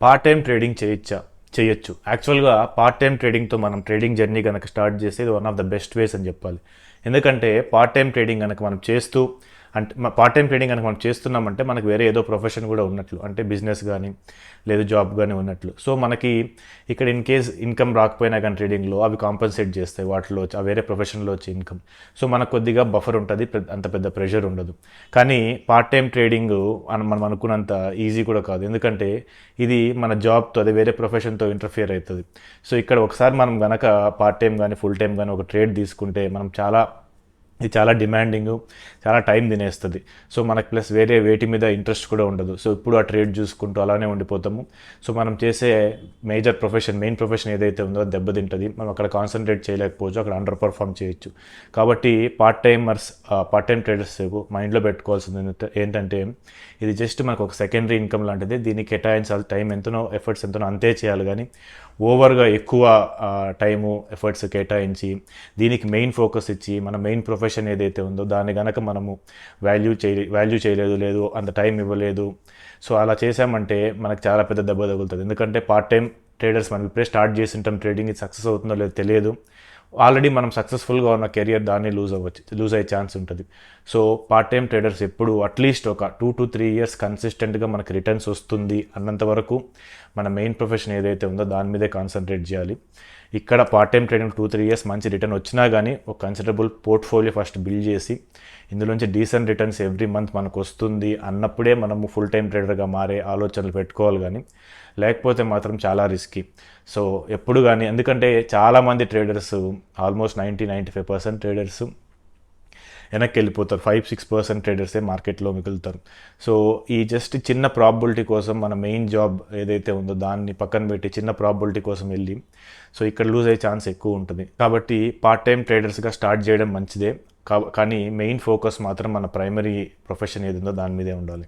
Part time trading చేయొచ్చు. యాక్చువల్గా part time ట్రేడింగ్తో మనం ట్రేడింగ్ జర్నీ కనుక స్టార్ట్ చేస్తే ఇది వన్ ఆఫ్ ద బెస్ట్ వేస్ అని చెప్పాలి. ఎందుకంటే పార్ట్ టైం ట్రేడింగ్ కనుక మనం చేస్తూ అంటే పార్ట్ టైం ట్రేడింగ్ కనుక మనం చేస్తున్నామంటే మనకు వేరే ఏదో ప్రొఫెషన్ కూడా ఉన్నట్లు, అంటే బిజినెస్ కానీ లేదు జాబ్ కానీ ఉన్నట్లు. సో మనకి ఇక్కడ ఇన్ కేస్ ఇన్కమ్ రాకపోయినా కానీ ట్రేడింగ్లో అవి కాంపన్సేట్ చేస్తాయి వాటిలో వచ్చి, ఆ వేరే ప్రొఫెషన్లో వచ్చే ఇన్కమ్. సో మనకు కొద్దిగా బఫర్ ఉంటుంది, అంత పెద్ద ప్రెషర్ ఉండదు. కానీ పార్ట్ టైం ట్రేడింగ్ మనం అనుకున్నంత ఈజీ కూడా కాదు. ఎందుకంటే ఇది మన జాబ్తో, అదే వేరే ప్రొఫెషన్తో ఇంటర్ఫియర్ అవుతుంది. సో ఇక్కడ ఒకసారి మనం కనుక పార్ట్ టైం కానీ ఫుల్ టైం కానీ ఒక ట్రేడ్ తీసుకుంటే మనం ఇది చాలా డిమాండింగ్, చాలా టైం తినేస్తుంది. సో మనకు ప్లస్ వేటి మీద ఇంట్రెస్ట్ కూడా ఉండదు. సో ఇప్పుడు ఆ ట్రేడ్ చూసుకుంటూ అలానే ఉండిపోతాము. సో మనం చేసే మెయిన్ ప్రొఫెషన్ ఏదైతే ఉందో అది దెబ్బతింటుంది. మనం అక్కడ కాన్సన్ట్రేట్ చేయలేకపోవచ్చు, అక్కడ అండర్ పర్ఫామ్ చేయొచ్చు. కాబట్టి పార్ట్ టైం ట్రేడర్స్ మైండ్లో పెట్టుకోవాల్సింది ఏంటంటే ఇది జస్ట్ మనకు ఒక సెకండరీ ఇన్కమ్ లాంటిది. దీనికి కేటాయించాలి టైం ఎంతనో, ఎఫర్ట్స్ ఎంతనో అంతే చేయాలి. కానీ ఓవర్గా ఎక్కువ టైము ఎఫర్ట్స్ కేటాయించి దీనికి మెయిన్ ఫోకస్ ఇచ్చి మన మెయిన్ ప్రొఫెషన్ ఏదైతే ఉందో దాన్ని కనుక మనము వాల్యూ చేయలేదు, లేదు అంత టైం ఇవ్వలేదు, సో అలా చేసామంటే మనకు చాలా పెద్ద దెబ్బ తగులుతుంది. ఎందుకంటే పార్ట్ టైం ట్రేడర్స్ మనం ఇప్పుడే స్టార్ట్ చేసి ఉంటాం, ట్రేడింగ్ ఇది సక్సెస్ అవుతుందో లేదో తెలియదు. ఆల్రెడీ మనం సక్సెస్ఫుల్గా ఉన్న కెరియర్ దాన్ని లూజ్ అయ్యే ఛాన్స్ ఉంటుంది. సో పార్ట్ టైం ట్రేడర్స్ ఎప్పుడు అట్లీస్ట్ ఒక 2 to 3 years కన్సిస్టెంట్గా మనకి రిటర్న్స్ వస్తుంది అన్నంత వరకు మన మెయిన్ ప్రొఫెషన్ ఏదైతే ఉందో దాని మీదే కాన్సన్ట్రేట్ చేయాలి. ఇక్కడ పార్ట్ టైం ట్రేడింగ్ 2-3 years మంచి రిటర్న్ వచ్చినా కానీ ఒక కన్సిడరబుల్ పోర్ట్ఫోలియో ఫస్ట్ బిల్డ్ చేసి ఇందులోంచి డీసెంట్ రిటర్న్స్ ఎవ్రీ మంత్ మనకు వస్తుంది అన్నప్పుడే మనము ఫుల్ టైం ట్రేడర్గా మారే ఆలోచనలు పెట్టుకోవాలి. కానీ లేకపోతే మాత్రం చాలా రిస్కీ. సో ఎప్పుడు కానీ, ఎందుకంటే చాలామంది ట్రేడర్స్ ఆల్మోస్ట్ 90-95% ట్రేడర్స్ వెనక్కి వెళ్ళిపోతారు. 5-6% ట్రేడర్సే మార్కెట్లో మిగులుతారు. సో ఈ జస్ట్ చిన్న ప్రాబిలిటీ కోసం మన మెయిన్ జాబ్ ఏదైతే ఉందో దాన్ని పక్కన పెట్టి చిన్న ప్రాబిలిటీ కోసం వెళ్ళి సో ఇక్కడ లూజ్ అయ్యే ఛాన్స్ ఎక్కువ ఉంటుంది. కాబట్టి పార్ట్ టైం ట్రేడర్స్గా స్టార్ట్ చేయడం మంచిదే. కానీ మెయిన్ ఫోకస్ మాత్రం మన ప్రైమరీ ప్రొఫెషన్ ఏది ఉందో దాని మీదే ఉండాలి.